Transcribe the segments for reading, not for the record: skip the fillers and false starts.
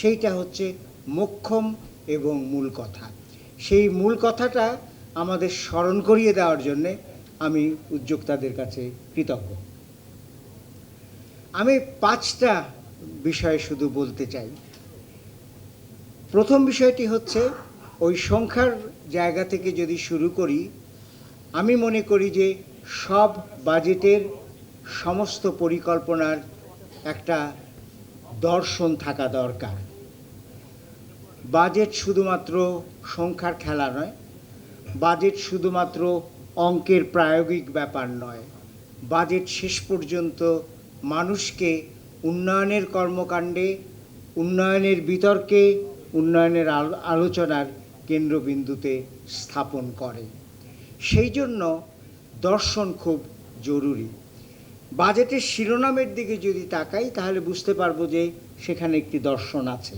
সেইটা হচ্ছে মোক্ষম এবং মূল কথা। সেই মূল কথাটা আমাদের স্মরণ করিয়ে দেওয়ার জন্যে আমি উদ্যোক্তাদের কাছে কৃতজ্ঞ। আমি 5টা বিষয় শুধু বলতে চাই। প্রথম বিষয়টি হচ্ছে ওই সংখ্যার জায়গা থেকে যদি শুরু করি, আমি মনে করি যে সব বাজেটের সমস্ত পরিকল্পনার একটা দর্শন থাকা দরকার। বাজেট শুধুমাত্র সংখ্যার খেলা নয়, বাজেট শুধুমাত্র অঙ্কের প্রায়োগিক ব্যাপার নয়, বাজেট শেষ পর্যন্ত মানুষকে উন্নয়নের কর্মকাণ্ডে, উন্নয়নের বিতর্কে, উন্নয়নের আলোচনার কেন্দ্রবিন্দুতে স্থাপন করে। সেই জন্য দর্শন খুব জরুরি। বাজেটের শিরোনামের দিকে যদি তাকাই তাহলে বুঝতে পারবো যে সেখানে একটি দর্শন আছে,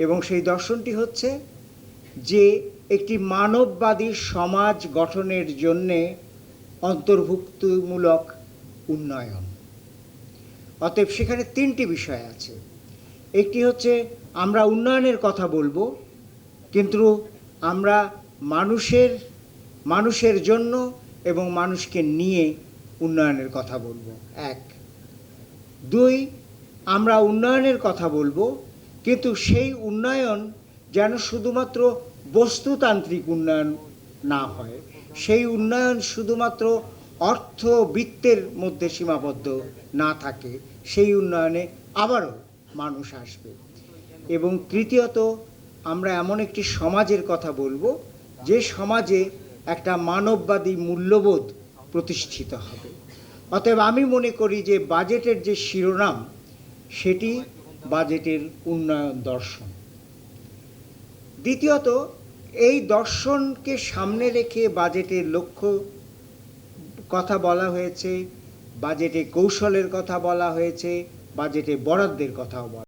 এবং সেই দর্শনটি হচ্ছে যে একটি মানববাদী সমাজ গঠনের জন্যে অন্তর্ভুক্তিমূলক উন্নয়ন। অতএব সেখানে 3টি বিষয় আছে। একটি হচ্ছে আমরা উন্নয়নের কথা বলবো, কিন্তু আমরা মানুষের জন্য এবং মানুষকে নিয়ে উন্নয়নের কথা বলবো। 1। 2, আমরা উন্নয়নের কথা বলবো, কিন্তু সেই উন্নয়ন যেন শুধুমাত্র বস্তুতান্ত্রিক উন্নয়ন না হয়, সেই উন্নয়ন শুধুমাত্র অর্থবিত্তের মধ্যে সীমাবদ্ধ না থাকে, সেই উন্নয়নে আবারও মানুষ আসবে। এবং তৃতীয়ত, আমরা এমন একটি সমাজের কথা বলবো যে সমাজে একটা মানববাদী মূল্যবোধ প্রতিষ্ঠিত হবে। অতএব আমি মনে করি যে বাজেটের যে শিরোনাম সেটি বাজেটের উন্নয়ন দর্শন। দ্বিতীয়ত, এই দর্শনকে সামনে রেখে বাজেটের লক্ষ্য কথা বলা হয়েছে, বাজেটে কৌশলের কথা বলা হয়েছে, বাজেটে বরাদ্দের কথাও বলা